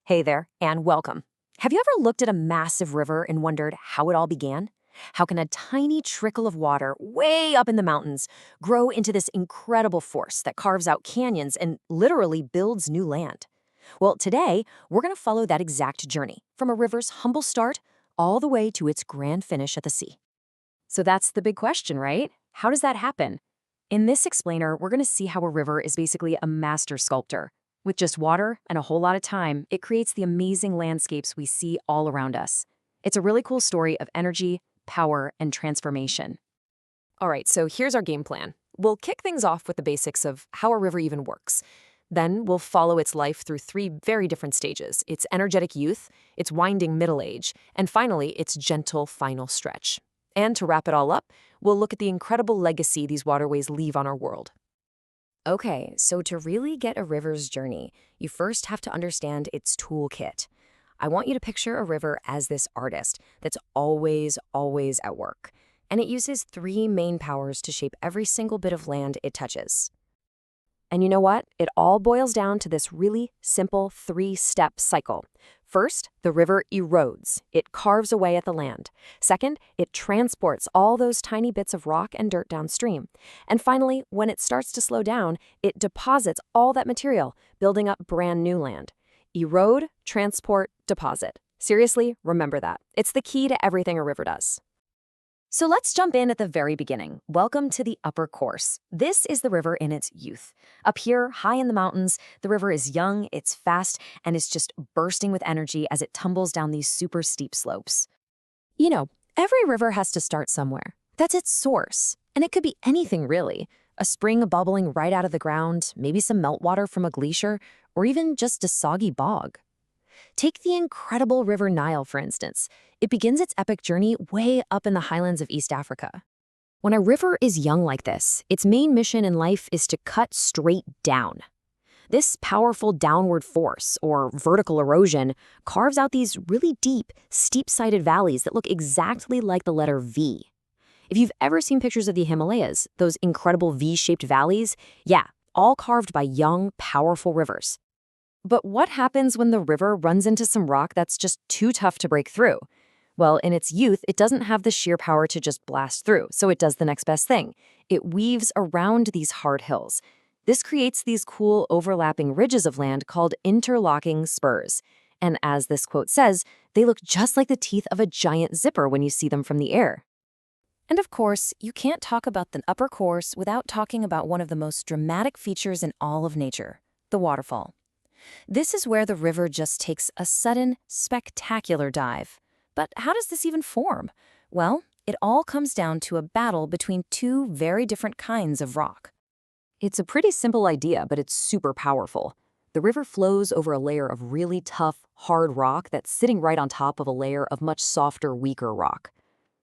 Hey there, and welcome. Have you ever looked at a massive river and wondered how it all began? How can a tiny trickle of water way up in the mountains grow into this incredible force that carves out canyons and literally builds new land? Well, today, we're going to follow that exact journey from a river's humble start all the way to its grand finish at the sea. So that's the big question, right? How does that happen? In this explainer, we're going to see how a river is basically a master sculptor. With just water and a whole lot of time, it creates the amazing landscapes we see all around us. It's a really cool story of energy, power, and transformation. All right, so here's our game plan. We'll kick things off with the basics of how a river even works. Then we'll follow its life through three very different stages: its energetic youth, its winding middle age, and finally, its gentle final stretch. And to wrap it all up, we'll look at the incredible legacy these waterways leave on our world. Okay, so to really get a river's journey, you first have to understand its toolkit. I want you to picture a river as this artist that's always at work. And it uses three main powers to shape every single bit of land it touches. And you know what? It all boils down to this really simple three-step cycle. First, the river erodes. It carves away at the land. Second, it transports all those tiny bits of rock and dirt downstream. And finally, when it starts to slow down, it deposits all that material, building up brand new land. Erode, transport, deposit. Seriously, remember that. It's the key to everything a river does. So let's jump in at the very beginning. Welcome to the upper course. This is the river in its youth. Up here, high in the mountains, the river is young, it's fast, and it's just bursting with energy as it tumbles down these super steep slopes. You know, every river has to start somewhere. That's its source. And it could be anything, really. A spring bubbling right out of the ground, maybe some meltwater from a glacier, or even just a soggy bog. Take the incredible River Nile, for instance. It begins its epic journey way up in the highlands of East Africa. When a river is young like this, its main mission in life is to cut straight down. This powerful downward force, or vertical erosion, carves out these really deep, steep-sided valleys that look exactly like the letter V. If you've ever seen pictures of the Himalayas, those incredible V-shaped valleys, yeah, all carved by young, powerful rivers. But what happens when the river runs into some rock that's just too tough to break through? Well, in its youth, it doesn't have the sheer power to just blast through, so it does the next best thing. It weaves around these hard hills. This creates these cool overlapping ridges of land called interlocking spurs. And as this quote says, they look just like the teeth of a giant zipper when you see them from the air. And of course, you can't talk about the upper course without talking about one of the most dramatic features in all of nature, the waterfall. This is where the river just takes a sudden, spectacular dive. But how does this even form? Well, it all comes down to a battle between two very different kinds of rock. It's a pretty simple idea, but it's super powerful. The river flows over a layer of really tough, hard rock that's sitting right on top of a layer of much softer, weaker rock.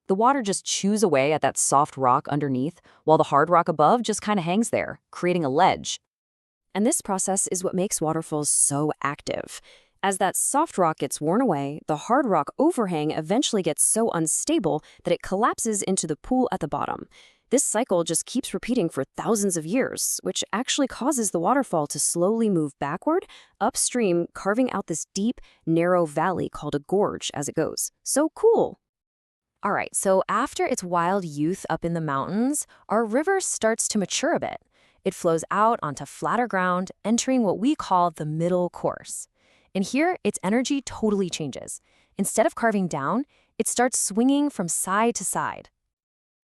The water just chews away at that soft rock underneath, while the hard rock above just kind of hangs there, creating a ledge. And this process is what makes waterfalls so active. As that soft rock gets worn away, the hard rock overhang eventually gets so unstable that it collapses into the pool at the bottom. This cycle just keeps repeating for thousands of years, which actually causes the waterfall to slowly move backward, upstream, carving out this deep, narrow valley called a gorge as it goes. So cool! All right, so after its wild youth up in the mountains, our river starts to mature a bit. It flows out onto flatter ground, entering what we call the middle course. And here, its energy totally changes. Instead of carving down, it starts swinging from side to side.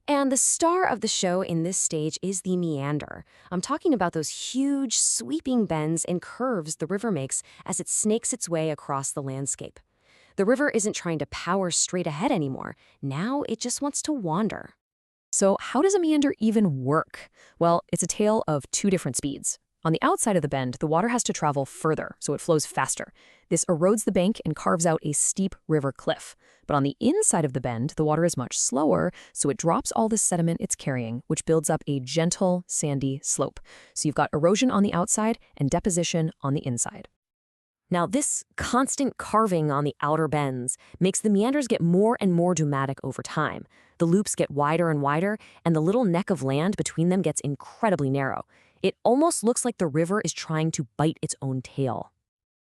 And the star of the show in this stage is the meander. I'm talking about those huge, sweeping bends and curves the river makes as it snakes its way across the landscape. The river isn't trying to power straight ahead anymore. Now it just wants to wander. So how does a meander even work? Well, it's a tale of two different speeds. On the outside of the bend, the water has to travel further, so it flows faster. This erodes the bank and carves out a steep river cliff. But on the inside of the bend, the water is much slower, so it drops all the sediment it's carrying, which builds up a gentle, sandy slope. So you've got erosion on the outside and deposition on the inside. Now, this constant carving on the outer bends makes the meanders get more and more dramatic over time. The loops get wider and wider, and the little neck of land between them gets incredibly narrow. It almost looks like the river is trying to bite its own tail.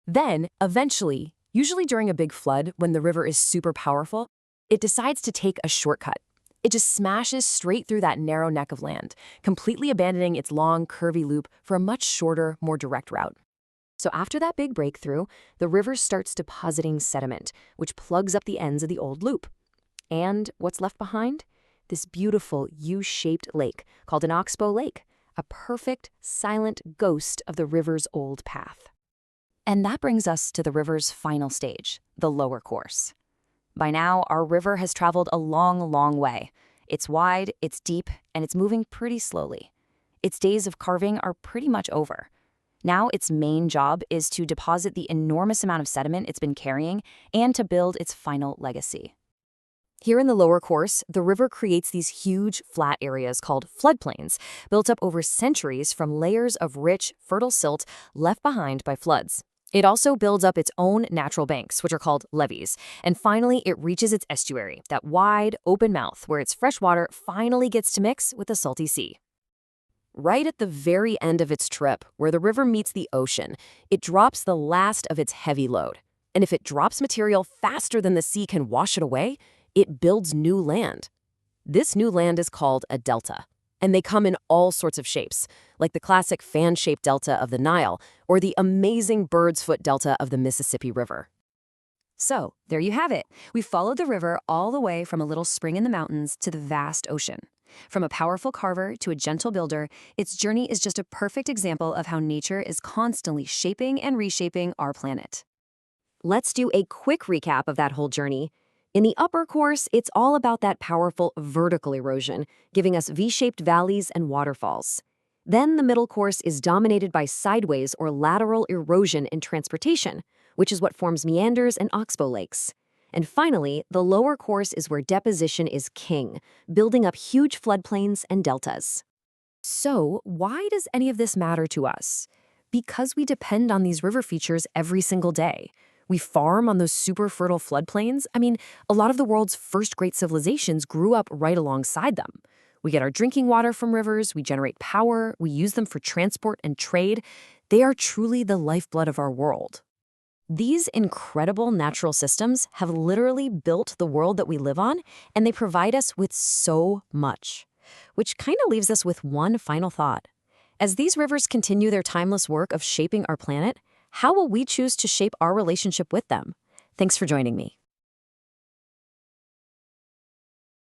Then, eventually, usually during a big flood when the river is super powerful, it decides to take a shortcut. It just smashes straight through that narrow neck of land, completely abandoning its long, curvy loop for a much shorter, more direct route. So after that big breakthrough, the river starts depositing sediment, which plugs up the ends of the old loop. And what's left behind? This beautiful U-shaped lake called an oxbow lake, a perfect, silent ghost of the river's old path. And that brings us to the river's final stage, the lower course. By now, our river has traveled a long, long way. It's wide, it's deep, and it's moving pretty slowly. Its days of carving are pretty much over. Now its main job is to deposit the enormous amount of sediment it's been carrying and to build its final legacy. Here in the lower course, the river creates these huge, flat areas called floodplains, built up over centuries from layers of rich, fertile silt left behind by floods. It also builds up its own natural banks, which are called levees. And finally, it reaches its estuary, that wide, open mouth where its fresh water finally gets to mix with the salty sea. Right at the very end of its trip, where the river meets the ocean, it drops the last of its heavy load. And if it drops material faster than the sea can wash it away, it builds new land. This new land is called a delta. And they come in all sorts of shapes, like the classic fan-shaped delta of the Nile or the amazing bird's foot delta of the Mississippi River. So, there you have it. We followed the river all the way from a little spring in the mountains to the vast ocean. From a powerful carver to a gentle builder, its journey is just a perfect example of how nature is constantly shaping and reshaping our planet. Let's do a quick recap of that whole journey. In the upper course, it's all about that powerful vertical erosion, giving us V-shaped valleys and waterfalls. Then the middle course is dominated by sideways or lateral erosion and transportation, which is what forms meanders and oxbow lakes. And finally, the lower course is where deposition is king, building up huge floodplains and deltas. So, why does any of this matter to us? Because we depend on these river features every single day. We farm on those super fertile floodplains. I mean, a lot of the world's first great civilizations grew up right alongside them. We get our drinking water from rivers, we generate power, we use them for transport and trade. They are truly the lifeblood of our world. These incredible natural systems have literally built the world that we live on, and they provide us with so much. Which kind of leaves us with one final thought. As these rivers continue their timeless work of shaping our planet, how will we choose to shape our relationship with them? Thanks for joining me.